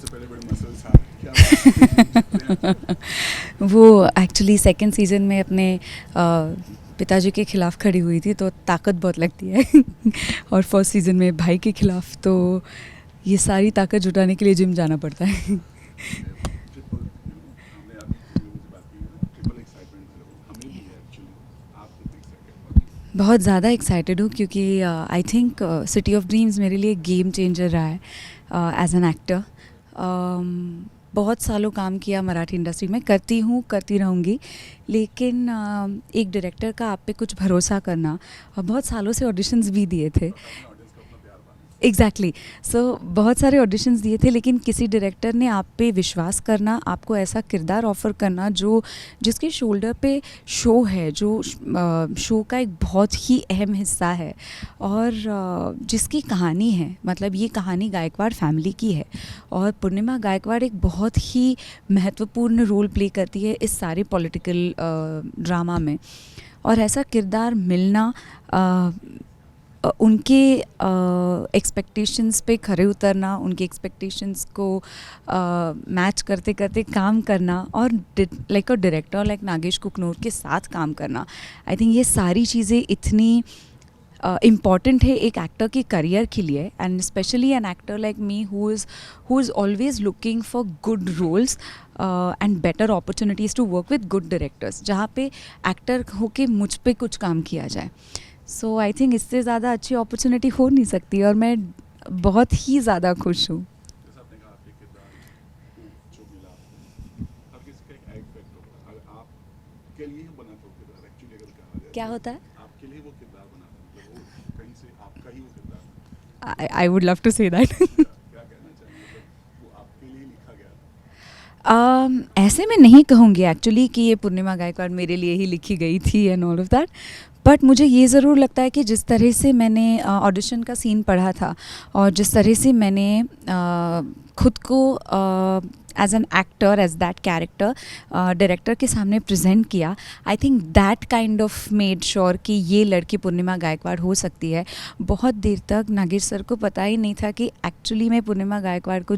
सबसे पहले बड़े मसल्स था क्या? वो एक्चुअली सेकंड सीज़न में अपने पिताजी के खिलाफ खड़ी हुई थी तो ताकत बहुत लगती है और फर्स्ट सीज़न में भाई के खिलाफ तो ये सारी ताकत जुटाने के लिए जिम जाना पड़ता है। ट्रिपल हमने अभी थोड़ी लोगों से बात की ना, ट्रिपल एक्साइटमेंट है लोगों हमें भी है एक्चुअली। आप कितने एक्साइटेड? बहुत ज़्यादा एक्साइटेड हूँ क्योंकि I think city of dreams मेरे लिए गेम चेंजर रहा है एज एन एक्टर। बहुत सालों काम किया मराठी इंडस्ट्री में, करती हूँ, करती रहूँगी, लेकिन एक डायरेक्टर का आप पे कुछ भरोसा करना, और बहुत सालों से ऑडिशंस भी दिए थे। अपने ऑडियंस को अपना प्यार पाना। एग्जैक्टली सो बहुत सारे ऑडिशंस दिए थे, लेकिन किसी डायरेक्टर ने आप पे विश्वास करना, आपको ऐसा किरदार ऑफ़र करना जो जिसके शोल्डर पे शो है, जो शो का एक बहुत ही अहम हिस्सा है और जिसकी कहानी है, मतलब ये कहानी गायकवाड़ फैमिली की है और पूर्णिमा गायकवाड़ एक बहुत ही महत्वपूर्ण रोल प्ले करती है इस सारे पॉलिटिकल ड्रामा में। और ऐसा किरदार मिलना, उनके एक्सपेक्टेशंस पे खरे उतरना, उनके एक्सपेक्टेशंस को मैच करते करते काम करना और like a director like Nagesh Kukunoor के साथ काम करना, आई थिंक ये सारी चीज़ें इतनी इम्पॉर्टेंट है एक एक्टर के करियर के लिए, and specially an actor like me who is always looking for good roles and better opportunities to work with good directors, जहाँ पे एक्टर होके मुझ पे कुछ काम किया जाए। सो आई थिंक इससे ज़्यादा अच्छी अपॉर्चुनिटी हो नहीं सकती और मैं बहुत ही ज़्यादा खुश हूँ। जैसा आपने कहा आपके किरदार को जो मिला आपको, हर किसी का एक एड फैक्टर होता है। अगर आपके लिए ही बना था वो किरदार एक्चुअली, अगर कहा जाए क्या तो होता है? आपके लिए वो किरदार बना था, मतलब वो कहीं से आपका ही वो किरदार था। I would love to say that. क्या कहना चाहेंगे, मतलब वो आपके लिए लिखा गया था? ऐसे मैं नहीं कहूँगी एक्चुअली कि ये पूर्णिमा गायकवाड़ मेरे लिए ही लिखी गई थी and all of that, but मुझे ये ज़रूर लगता है कि जिस तरह से मैंने ऑडिशन का सीन पढ़ा था और जिस तरह से मैंने खुद को as an actor, as that character director के सामने प्रेजेंट किया, I think that kind of made sure कि ये लड़की पूर्णिमा गायकवाड़ हो सकती है। बहुत देर तक नागेश सर को पता ही नहीं था कि एक्चुअली मैं पूर्णिमा गायकवाड़ को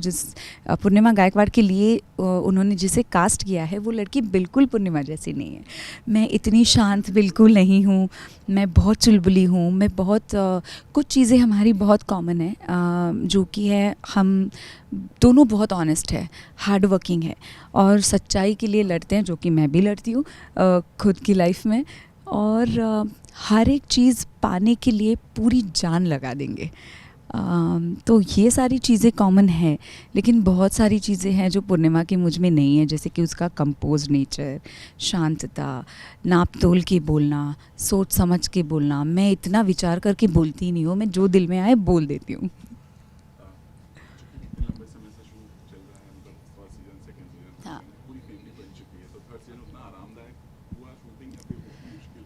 पूर्णिमा गायकवाड़ के लिए उन्होंने जिसे कास्ट किया है वो लड़की बिल्कुल पूर्णिमा जैसी नहीं है। मैं इतनी शांत बिल्कुल नहीं हूँ, मैं बहुत चुलबुली हूँ, मैं बहुत कुछ चीज़ें हमारी बहुत कॉमन है, जो कि है हम दोनों बहुत ऑनेस्ट है, हार्ड वर्किंग है और सच्चाई के लिए लड़ते हैं, जो कि मैं भी लड़ती हूँ खुद की लाइफ में, और हर एक चीज़ पाने के लिए पूरी जान लगा देंगे। तो ये सारी चीज़ें कॉमन है, लेकिन बहुत सारी चीज़ें हैं जो पूर्णिमा की मुझ में नहीं है, जैसे कि उसका कंपोज नेचर, शांतता, नाप तोल के बोलना, सोच समझ के बोलना। मैं इतना विचार करके बोलती नहीं हूँ, मैं जो दिल में आए बोल देती हूँ। चूंकि इतने लंबे समय से शूट चल रहा है, मतलब फर्स्ट सीजन सेकंड सीजन हाँ। पूरी फैमिली बन चुकी है, तो थर्ड सीजन उतना आरामदायक हुआ शूटिंग या फिर बहुत मुश्किल?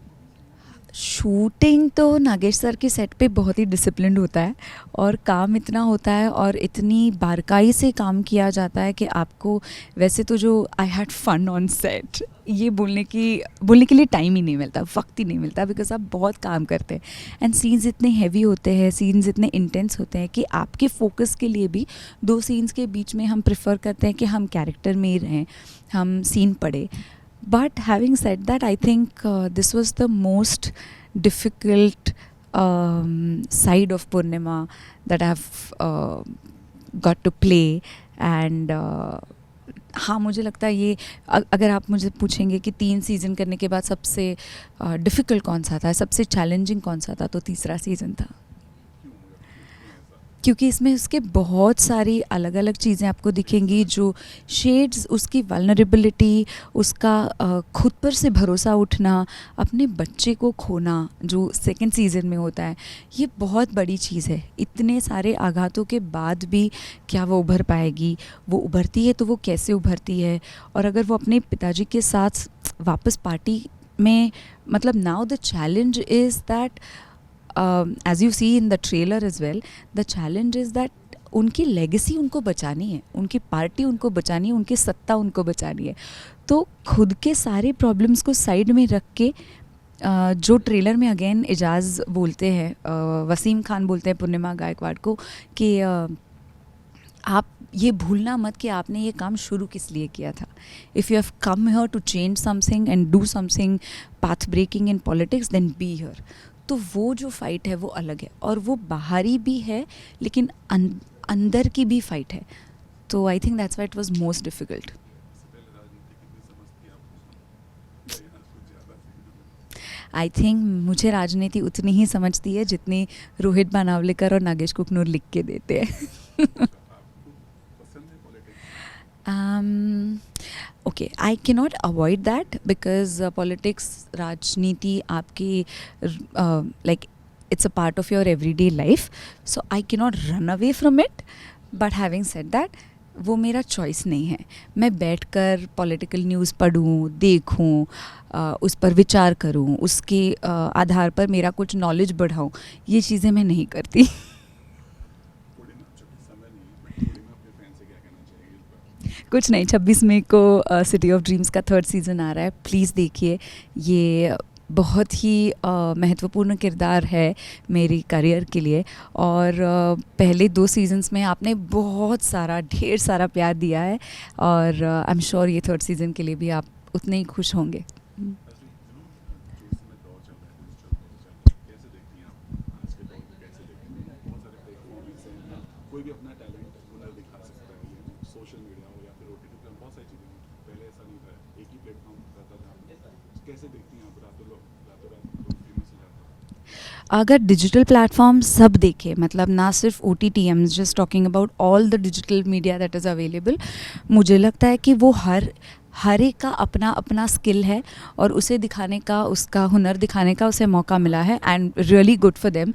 शूटिंग तो नागेश सर के सेट पे बहुत ही डिसिप्लिन्ड होता है और काम इतना होता है और इतनी बारकाई से काम किया जाता है कि आपको वैसे तो जो I had fun on set ये बोलने के लिए टाइम ही नहीं मिलता, वक्त ही नहीं मिलता, बिकॉज आप बहुत काम करते हैं एंड सीन्स इतने हैवी होते हैं, सीन्स इतने इंटेंस होते हैं कि आपके फोकस के लिए भी दो सीन्स के बीच में हम प्रेफर करते हैं कि हम कैरेक्टर में ही रहें, हम सीन पढ़े। But having said that, I think this was the most difficult side of Purnima that I've got to play. And हाँ, मुझे लगता है ये अगर आप मुझे पूछेंगे कि 3 सीज़न करने के बाद सबसे डिफ़िकल्ट कौन सा था, सबसे चैलेंजिंग कौन सा था, तो तीसरा सीज़न था। क्योंकि इसमें उसके बहुत सारी अलग अलग चीज़ें आपको दिखेंगी, जो शेड्स, उसकी वल्नरेबिलिटी, उसका खुद पर से भरोसा उठना, अपने बच्चे को खोना जो सेकंड सीज़न में होता है, ये बहुत बड़ी चीज़ है। इतने सारे आघातों के बाद भी क्या वो उभर पाएगी, वो उभरती है तो वो कैसे उभरती है, और अगर वो अपने पिताजी के साथ वापस पार्टी में, मतलब now the challenge is that as you see in the trailer as well, the challenge is that उनकी लेगेसी उनको बचानी है, उनकी पार्टी उनको बचानी है, उनकी सत्ता उनको बचानी है। तो खुद के सारे प्रॉब्लम्स को साइड में रख के जो ट्रेलर में अगेन एजाज बोलते हैं, वसीम खान बोलते हैं पूर्णिमा गायकवाड़ को कि आप ये भूलना मत कि आपने ये काम शुरू किस लिए किया था. If you have come here to change something and do something path breaking in politics, then be here. तो वो जो फाइट है वो अलग है, और वो बाहरी भी है लेकिन अंदर की भी फाइट है. तो I think that's why it was most difficult. इससे पहले राजनीति कितनी समझती आपको? या यहाँ कुछ ज़्यादा सीखने आई थिंक मुझे राजनीति उतनी ही समझती है जितनी रोहित बनावलेकर और नागेश कुकनूर लिख के देते हैं. आपको पसंद है politics? Okay, I cannot avoid that because politics, rajniti, आपकी like it's a part of your everyday life. So I cannot run away from it. But having said that, वो मेरा चॉइस नहीं है. मैं बैठकर पॉलिटिकल न्यूज़ पढूं, देखूं, उस पर विचार करूं, उसके आधार पर मेरा कुछ नॉलेज बढ़ाऊं, ये चीज़ें मैं नहीं करती. थोड़ी ना, चूंकि समय नहीं है, बट थोड़ी ना अपने फैन से क्या कहना चाहिए इस पर? कुछ नहीं, 26 मई को सिटी ऑफ ड्रीम्स का 3rd सीज़न आ रहा है. प्लीज़ देखिए. ये बहुत ही महत्वपूर्ण किरदार है मेरी करियर के लिए. और पहले 2 सीजन्स में आपने बहुत सारा, ढेर सारा प्यार दिया है, और आई एम श्योर ये 3rd सीज़न के लिए भी आप उतने ही खुश होंगे. ऐसे जो इस समय दौर चल रहा है, डिजिटल दौर चल रहा है, कैसे देखती हैं आप आज के दौर में? कैसे देखती हैं? बहुत सारे प्लेटफॉर्म्स हैं, कोई भी अपना टैलेंट, हुनर दिखा सकता है. ये सोशल मीडिया हो या फिर OTT पे, बहुत सारी चीज़ें हैं. पहले ऐसा नहीं था, एक ही प्लेटफॉर्म रहता था. कैसे देखती हैं आप? रातों रात लोग फेमस हो जाते हैं. अगर डिजिटल प्लेटफॉर्म सब देखे, मतलब ना सिर्फ OTT, I am just talking about all the digital media that is available, मुझे लगता है कि वो हर एक का अपना अपना स्किल है, और उसे दिखाने का, उसका हुनर दिखाने का उसे मौका मिला है. And really good for them.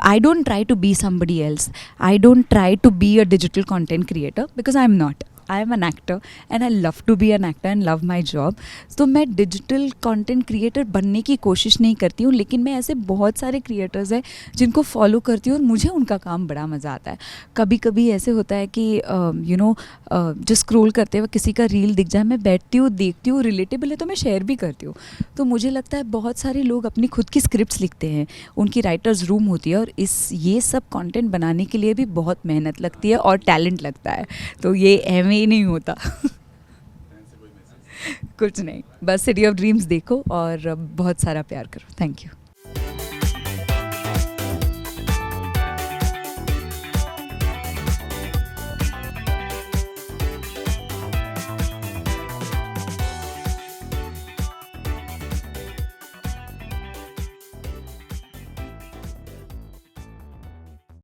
I don't try to be somebody else. I don't try to be a digital content creator because I'm not. I am an actor and I love to be an actor and love my job. तो मैं digital content creator बनने की कोशिश नहीं करती हूँ, लेकिन मैं ऐसे बहुत सारे क्रिएटर्स हैं जिनको फॉलो करती हूँ और मुझे उनका काम बड़ा मज़ा आता है. कभी कभी ऐसे होता है कि जो स्क्रॉल करते हुए किसी का रील दिख जाए, मैं बैठती हूँ, देखती हूँ, रिलेटेबल है तो मैं शेयर भी करती हूँ. तो मुझे लगता है बहुत सारे लोग अपनी खुद की स्क्रिप्ट्स लिखते हैं, उनकी राइटर्स रूम होती है, और ये सब कंटेंट बनाने के लिए भी बहुत मेहनत लगती है और टैलेंट लगता है. तो ये एम ही नहीं होता. फैन से कोई मैसेज? कुछ नहीं, बस सिटी ऑफ ड्रीम्स देखो और बहुत सारा प्यार करो. Thank you.